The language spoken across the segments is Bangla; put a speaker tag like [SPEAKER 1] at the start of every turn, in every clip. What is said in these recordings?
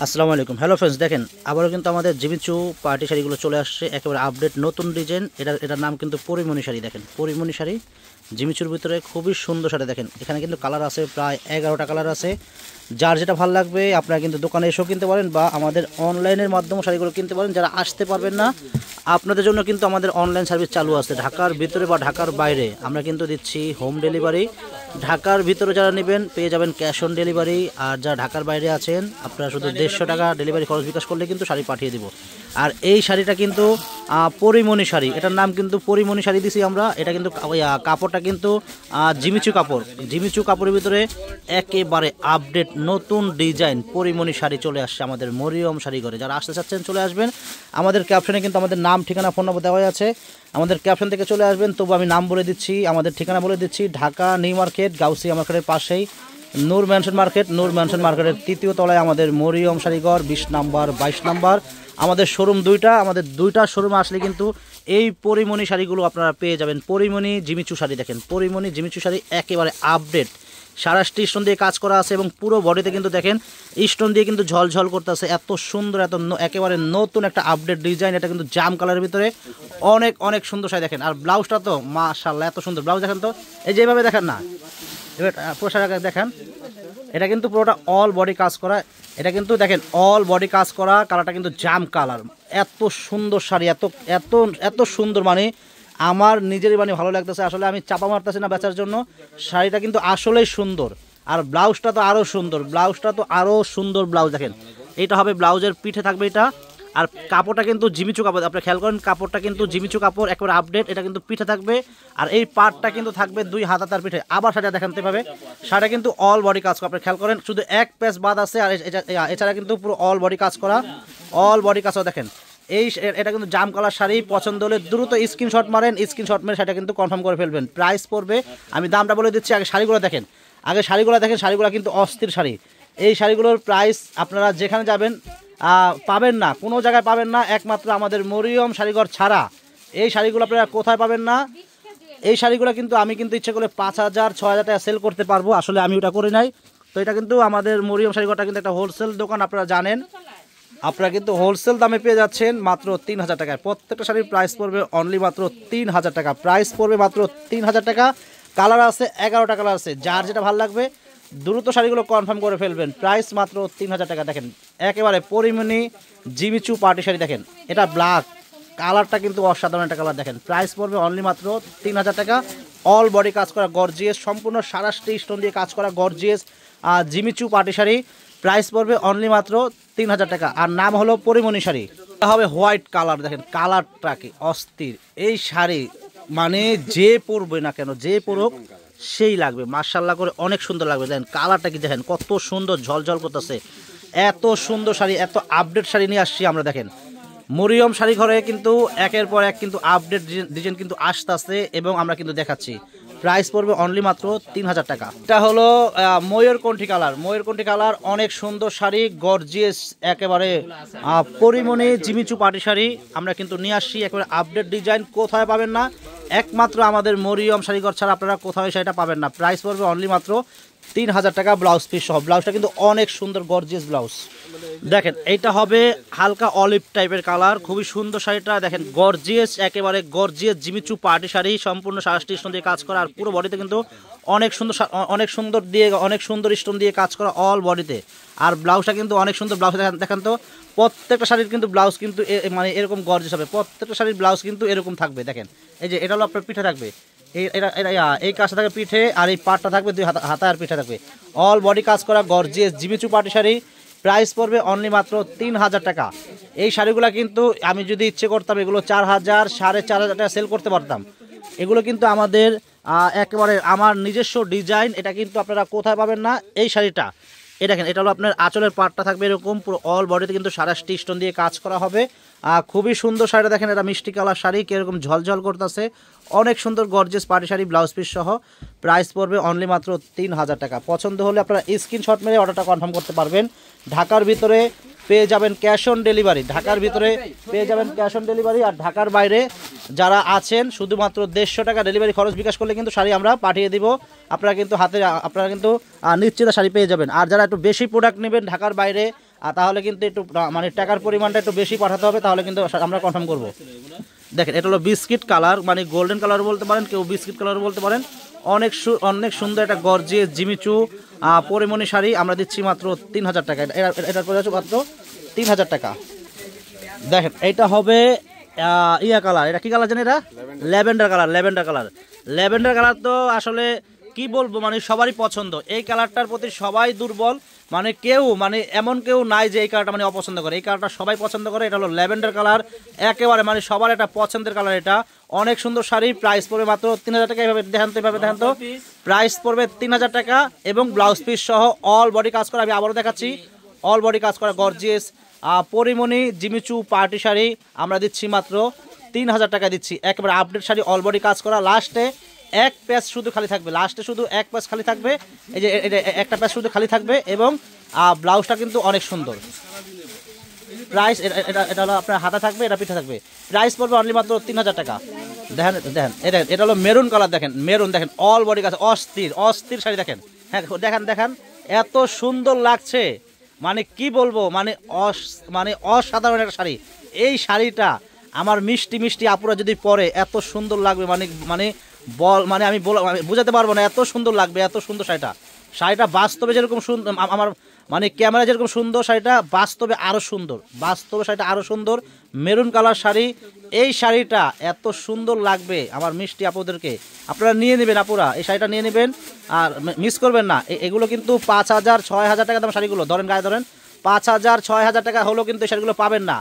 [SPEAKER 1] আসসালামু আলাইকুম। হ্যালো ফ্রেন্ডস, দেখেন আবারও কিন্তু আমাদের জিমিচু পার্টি শাড়িগুলো চলে আসছে, একেবারে আপডেট নতুন ডিজাইন। এটার নাম কিন্তু পরিমণি শাড়ি। দেখেন পরিমণি শাড়ি জিমিচুর ভিতরে খুবই সুন্দর শাড়ি। দেখেন এখানে কিন্তু কালার আছে, প্রায় 11টা কালার আছে। যার যেটা ভালো লাগবে আপনারা কিন্তু দোকানে এসেও কিনতে পারেন বা আমাদের অনলাইনের মাধ্যমে শাড়িগুলো কিনতে পারেন। যারা আসতে পারবেন না আপনাদের জন্য কিন্তু আমাদের অনলাইন সার্ভিস চালু আছে। ঢাকার ভিতরে বা ঢাকার বাইরে আমরা কিন্তু দিচ্ছি হোম ডেলিভারি। ঢাকার ভিতরে যারা নেবেন পেয়ে যাবেন ক্যাশ অন ডেলিভারি, আর যারা ঢাকার বাইরে আছেন আপনারা শুধু 150 টাকা ডেলিভারি খরচ বিকাশ করলে কিন্তু শাড়ি পাঠিয়ে দেবো। আর এই শাড়িটা কিন্তু পরিমণি শাড়ি, এটার নাম কিন্তু পরিমণি শাড়ি দিছি আমরা। এটা কিন্তু কাপড়টা কিন্তু জিমিচু কাপড়। জিমিচু কাপড়ের ভিতরে একেবারে আপডেট নতুন ডিজাইন পরিমণি শাড়ি চলে আসছে আমাদের মরিয়ম শাড়ি ঘরে। যারা আসতে চাচ্ছেন চলে আসবেন। আমাদের ক্যাপশনে কিন্তু আমাদের নাম, ঠিকানা, ফোন নম্বর দেওয়া আছে। আমাদের ক্যাপশন থেকে চলে আসবেন। তবু আমি নাম বলে দিচ্ছি, আমাদের ঠিকানা বলে দিচ্ছি। ঢাকা নিউ মার্কেট, গাউসিয়া মার্কেটের পাশেই নূর ম্যানশন মার্কেট। নূর ম্যানশন মার্কেটের 3য় তলায় আমাদের মরিয়ম শাড়িঘর, 20 নাম্বার 22 নাম্বার। আমাদের শোরুম দুইটা। আমাদের দুইটা শোরুমে আসলে কিন্তু এই পরিমণি শাড়িগুলো আপনারা পেয়ে যাবেন। পরিমণি জিমিচু শাড়ি, দেখেন পরিমণি জিমিচু শাড়ি একেবারে আপডেট। সারাষ্টি স্টোন দিয়ে কাজ করা আছে এবং পুরো বডিতে কিন্তু দেখেন স্টোন দিয়ে কিন্তু ঝলঝল করতেছে। এত সুন্দর, একেবারে নতুন একটা আপডেট ডিজাইন। এটা কিন্তু জাম কালারের ভিতরে অনেক অনেক সুন্দর শাড়ি। দেখেন আর ব্লাউজটা তো মাশাআল্লাহ এত সুন্দর ব্লাউজ। দেখেন তো এই যেভাবে দেখেন না, এবার পোশাক দেখেন। এটা কিন্তু পুরোটা অল বডি কাজ করা। এটা কিন্তু দেখেন অল বডি কাজ করা। কালারটা কিন্তু জাম কালার। এত সুন্দর শাড়ি, এত এত এত সুন্দর, মানে আমার নিজেরই মানে ভালো লাগতেছে। আসলে আমি চাপা মারতেছি না বেচার জন্য। শাড়িটা কিন্তু আসলেই সুন্দর। আর ব্লাউজটা তো আরও সুন্দর, ব্লাউজটা তো আরও সুন্দর ব্লাউজ। দেখেন এইটা হবে ব্লাউজের পিঠে থাকবে এটা। আর কাপড়টা কিন্তু জিমিচু কাপড়, আপনারা খেয়াল করেন কাপড়টা কিন্তু জিমিচু কাপড়, একেবারে আপডেট। এটা কিন্তু পিঠে থাকবে। আর এই পার্টটা কিন্তু থাকবে 2 হাতা তার পিঠে। আবার শাড়িটা দেখাতে পাবে, শাড়িটা কিন্তু অল বডি কাজ করা। আপনারা খেয়াল করেন শুধু এক পেস বাদ আছে। আর এছাড়া কিন্তু পুরো অল বডি কাজ করা, অল বডি কাজ করা। দেখেন এটা কিন্তু জাম কালার শাড়ি। পছন্দ হলে দ্রুত স্ক্রিনশট মারেন, স্ক্রিনশট মেরে সেটা কিন্তু কনফার্ম করে ফেলবেন। প্রাইস পড়বে, আমি দামটা বলে দিচ্ছি। আগে শাড়িগুলো দেখেন, শাড়িগুলো কিন্তু অস্থির শাড়ি। এই শাড়িগুলোর প্রাইস আপনারা যেখানে যাবেন পাবেন না, কোনো জায়গায় পাবেন না, একমাত্র আমাদের মরিয়ম শাড়িঘর ছাড়া। এই শাড়িগুলো আপনারা কোথায় পাবেন না। এই শাড়িগুলো কিন্তু আমি কিন্তু ইচ্ছে করলে 5,000 6,000 টাকা সেল করতে পারবো। আসলে আমি ওটা করি নাই। তো এটা কিন্তু আমাদের মরিয়ম শাড়িঘরটা কিন্তু একটা হোলসেল দোকান, আপনারা জানেন। আপনারা কিন্তু হোলসেল দামে পেয়ে যাচ্ছেন মাত্র 3,000 টাকায়। প্রত্যেকটা শাড়ির প্রাইস পড়বে অনলি মাত্র 3,000 টাকা। প্রাইস পড়বে মাত্র 3,000 টাকা। কালার আছে 11টা কালার আছে। যার যেটা ভালো লাগবে দ্রুত শাড়িগুলো কনফার্ম করে ফেলবেন। প্রাইস মাত্র 3,000 টাকা। দেখেন একেবারে পরিমণি জিমিচু পার্টি শাড়ি। দেখেন এটা ব্ল্যাক কালারটা কিন্তু অসাধারণ একটা কালার। দেখেন প্রাইস পড়বে অনলি মাত্র 3,000 টাকা। অল বডি কাজ করা গর্জিয়াস, সম্পূর্ণ সারাষ্টি স্টোন দিয়ে কাজ করা gorgeous Jimmy Choo party sari. Price পড়বে অনলি মাত্র 3,000 টাকা। আর নাম হলো পরিমণি শাড়ি। এটা হবে হোয়াইট কালার। দেখেন কালারটা কি অস্থির। এই শাড়ি মানে যে পরবে না কেন, যে পরুক সেই লাগবে, মাশাআল্লাহ করে অনেক সুন্দর লাগবে। দেখেন কালারটা কি, দেখেন কত সুন্দর ঝলঝল করতেছে। এত সুন্দর শাড়ি, এত আপডেট শাড়ি নিয়ে আসছি আমরা। দেখেন মরিয়ম শাড়ি ঘরে কিন্তু একের পর এক কিন্তু আপডেট ডিজাইন কিন্তু আসতেছে এবং আমরা কিন্তু দেখাচ্ছি। প্রাইস পড়বে অনলি মাত্র 3,000 টাকা। এটা হলো ময়ূরকণ্ঠী কালার। ময়ূরকণ্ঠী কালার অনেক সুন্দর শাড়ি, গর্জিয়াস একেবারে পরিমণি জিমিচু পার্টি শাড়ি আমরা কিন্তু নিয়ে আসছি। একেবারে আপডেট ডিজাইন, কোথায় পাবেন না, একমাত্র আমাদের মরিয়ম শাড়িঘর ছাড়া আপনারা কোথাও সেটা পাবেন না। প্রাইস পড়বে অনলি মাত্র 3,000 টাকা। ব্লাউজ পিস সহ। ব্লাউজটা কিন্তু অনেক সুন্দর গর্জিয়াস ব্লাউজ। দেখেন এইটা হবে হালকা অলিভ টাইপের কালার, খুবই সুন্দর শাড়িটা। দেখেন গর্জিয়াস, একেবারে গর্জিয়াস জিমিচু পার্টি শাড়ি, সম্পূর্ণ সারাষ্টি স্টোন দিয়ে কাজ করা। আর পুরো বডিতে কিন্তু অনেক সুন্দর স্টোন দিয়ে কাজ করা অল বডিতে। আর ব্লাউজটা কিন্তু অনেক সুন্দর ব্লাউজ। দেখেন তো প্রত্যেকটা শাড়ির কিন্তু ব্লাউজ কিন্তু মানে এরকম গর্জিয়াস হবে। প্রত্যেকটা শাড়ির ব্লাউজ কিন্তু এরকম থাকবে। দেখেন এই যে এটা হলো আপনার পিঠে থাকবে, এই কাজটা থাকবে পিঠে, আর এই পাটটা থাকবে 2 হাতা আর পিঠে থাকবে। অল বডি কাজ করা gorgeous Jimmy Choo party sari. Price পড়বে অনলি মাত্র 3,000 টাকা। এই শাড়িগুলো কিন্তু আমি যদি ইচ্ছে করতাম এগুলো 4,000 4,500 টাকা সেল করতে পারতাম। এগুলো কিন্তু আমাদের একেবারে আমার নিজস্ব ডিজাইন। এটা কিন্তু আপনারা কোথায় পাবেন না। এই শাড়িটা এটা দেখেন, এটা হলো আপনার আঁচলের পাটটা থাকবে এরকম, পুরো অল বডিতে কিন্তু সারাষ্টি স্টোন দিয়ে কাজ করা হবে। খুবই সুন্দর শাড়িটা। দেখেন এটা মিষ্টি কালার শাড়ি, কীরকম ঝলঝল করতেছে, অনেক সুন্দর gorgeous party sari, blouse piece সহ। প্রাইস পড়বে অনলি মাত্র 3,000 টাকা। পছন্দ হলে আপনারা স্ক্রিনশট মেরে অর্ডারটা কনফার্ম করতে পারবেন। ঢাকার ভিতরে পেয়ে যাবেন ক্যাশ অন ডেলিভারি। ঢাকার ভিতরে পেয়ে যাবেন ক্যাশ অন ডেলিভারি, আর ঢাকার বাইরে যারা আছেন শুধুমাত্র 150 টাকা ডেলিভারি খরচ বিকাশ করলে কিন্তু শাড়ি আমরা পাঠিয়ে দিব। আপনারা কিন্তু আপনারা কিন্তু নিশ্চিত শাড়ি পেয়ে যাবেন। আর যারা একটু বেশি প্রোডাক্ট নেবেন ঢাকার বাইরে, তাহলে কিন্তু একটু মানে টাকার পরিমাণটা একটু বেশি পাঠাতে হবে, তাহলে কিন্তু আমরা কনফার্ম করব। দেখেন এটা হলো বিস্কিট কালার, মানে গোল্ডেন কালার বলতে পারেন, কেউ বিস্কিট কালার বলতে পারেন। অনেক সুন্দর একটা গর্জিয়াস জিমিচু পরিমণি শাড়ি আমরা দিচ্ছি মাত্র 3000 টাকা। এটার পরে আছে মাত্র 3000 টাকা। দেখেন এটা হবে ইয়া কালার, এটা কি কালার জানেন? এটা ল্যাভেন্ডার কালার। ল্যাভেন্ডার কালার তো আসলে কি বলবো, মানে সবারই পছন্দ। এই কালারটার প্রতি সবাই দুর্বল, মানে কেউ মানে এমন কেউ নাই যে এই কালারটা মানে অপছন্দ করে। এই কালারটা সবাই পছন্দ করে। এটা হলো ল্যাভেন্ডার কালার, একেবারে মানে সবার এটা পছন্দের কালার। এটা অনেক সুন্দর শাড়ি, প্রাইস পড়বে মাত্র 3000 টাকা। এইভাবে দেখেন তো প্রাইস পড়বে 3000 টাকা এবং ব্লাউজ পিস সহ অল বডি কাজ করা। আমি আবারও দেখাচ্ছি, অল বডি কাজ করা gorgeous Pori Moni Jimmy Choo party sari আমরা দিচ্ছি মাত্র 3000 টাকা দিচ্ছি। একেবারে আপডেট শাড়ি, অল বডি কাজ করা। লাস্টে এক প্যাচ শুধু খালি থাকবে, শুধু এক প্যাচ খালি থাকবে। এই যে একটা প্যাচ শুধু খালি থাকবে এবং ব্লাউজটা কিন্তু অনেক সুন্দর। প্রাইস এটা হলো আপনার হাতা থাকবে, এটা পিঠা থাকবে। প্রাইস পড়বে অনলি মাত্র 3000 টাকা। দেখেন এটা হলো মেরুন কালার। দেখেন অল বডি কাজ, অস্থির শাড়ি। দেখেন, হ্যাঁ দেখেন এত সুন্দর লাগছে, মানে কি বলবো, মানে অসাধারণ একটা শাড়ি। এই শাড়িটা আমার মিষ্টি আপুরা যদি পরে এত সুন্দর লাগবে, মানে আমি বোঝাতে পারবো না, এত সুন্দর লাগবে, এত সুন্দর শাড়িটা বাস্তবে যেরকম সুন্দর, আমার মানে ক্যামেরা যেরকম সুন্দর, শাড়িটা বাস্তবে আরও সুন্দর। শাড়িটা আরও সুন্দর, মেরুন কালার শাড়ি। এই শাড়িটা এত সুন্দর লাগবে আমার মিষ্টি আপুদেরকে। আপনারা নিয়ে নেবেন আপুরা, এই শাড়িটা নিয়ে নেবেন আর মিস করবেন না। এগুলো কিন্তু 5000-6000 টাকা দাম শাড়িগুলো। গায়ে ধরেন 5000-6000 টাকা হলেও কিন্তু এই শাড়িগুলো পাবেন না।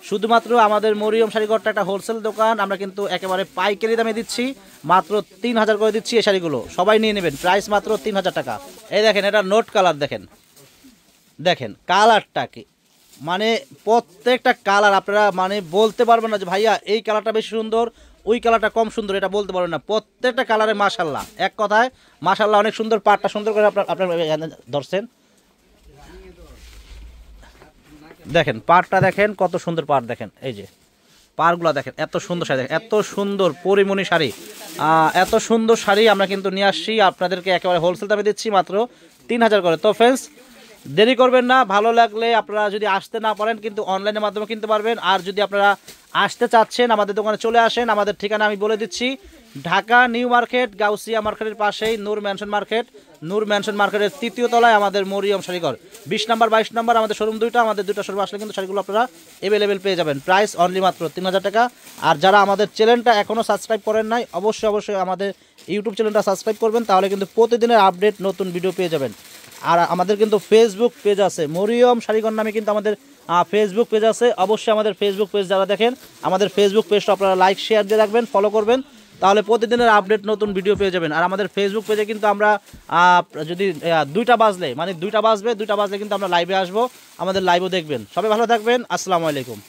[SPEAKER 1] শুধুমাত্র আমাদের মরিয়ম শাড়িঘরটা একটা হোলসেল দোকান, আমরা কিন্তু একেবারে পাইকারি দামে দিচ্ছি, মাত্র 3000 করে দিচ্ছি এই শাড়িগুলো। সবাই নিয়ে নেবেন, প্রাইস মাত্র 3000 টাকা। এই দেখেন এটা নোট কালার। দেখেন কালারটা কি, মানে প্রত্যেকটা কালার আপনারা মানে বলতে পারবেন না যে ভাইয়া এই কালারটা বেশি সুন্দর, ওই কালারটা কম সুন্দর, এটা বলতে পারবেন না। প্রত্যেকটা কালারে মাশাল্লাহ, এক কথায় মাশাল্লাহ অনেক সুন্দর। পাটটা সুন্দর করে আপনার ধরছেন। দেখেন পাড়টা দেখেন কত সুন্দর পাড়। দেখেন এই যে পাড়গুলো দেখেন, এত সুন্দর শাড়ি। দেখেন এত সুন্দর পরিমণি শাড়ি, এত সুন্দর শাড়ি আমরা কিন্তু নিয়ে আসছি আপনাদেরকে, একেবারে হোলসেল দামে দিচ্ছি মাত্র 3000 করে। তো ফ্রেন্ডস দেরি করবেন না, ভালো লাগলে আপনারা যদি আসতে না পারেন কিন্তু অনলাইনের মাধ্যমে কিনতে পারবেন। আর যদি আপনারা আসতে চাচ্ছেন আমাদের দোকানে চলে আসেন। আমাদের ঠিকানা আমি বলে দিচ্ছি, ঢাকা নিউ মার্কেট, গাউসিয়া মার্কেটের পাশেই নূর ম্যানশন মার্কেটের 3য় তলায় আমাদের মরিয়ম শাড়িঘর। 20 নম্বর 22 নম্বর আমাদের শোরুম দুইটা। আমাদের দুইটা শোরুম আসলে কিন্তু শাড়িগুলো আপনারা অ্যাভেলেবেল পেয়ে যাবেন। প্রাইস অনলি মাত্র 3000 টাকা। আর যারা আমাদের চ্যানেলটা এখনও সাবস্ক্রাইব করেন নাই, অবশ্যই আমাদের ইউটিউব চ্যানেলটা সাবস্ক্রাইব করবেন, তাহলে কিন্তু প্রতিদিনের আপডেট নতুন ভিডিও পেয়ে যাবেন। আর আমাদের কিন্তু ফেসবুক পেজ আছে, মরিয়ম শাড়িঘর নামে কিন্তু আমাদের ফেসবুক পেজ আছে। অবশ্যই আমাদের ফেসবুক পেজ যারা দেখেন, আমাদের ফেসবুক পেজটা আপনারা লাইক শেয়ার দিয়ে রাখবেন, ফলো করবেন, তাহলে প্রতিদিনের আপডেট নতুন ভিডিও পেয়ে যাবেন। আর আমাদের ফেসবুক পেজে কিন্তু আমরা যদি 2টা বাজলে কিন্তু আমরা লাইভে আসবো, আমাদের লাইভও দেখবেন। সবাই ভালো থাকবেন, আসসালামু আলাইকুম।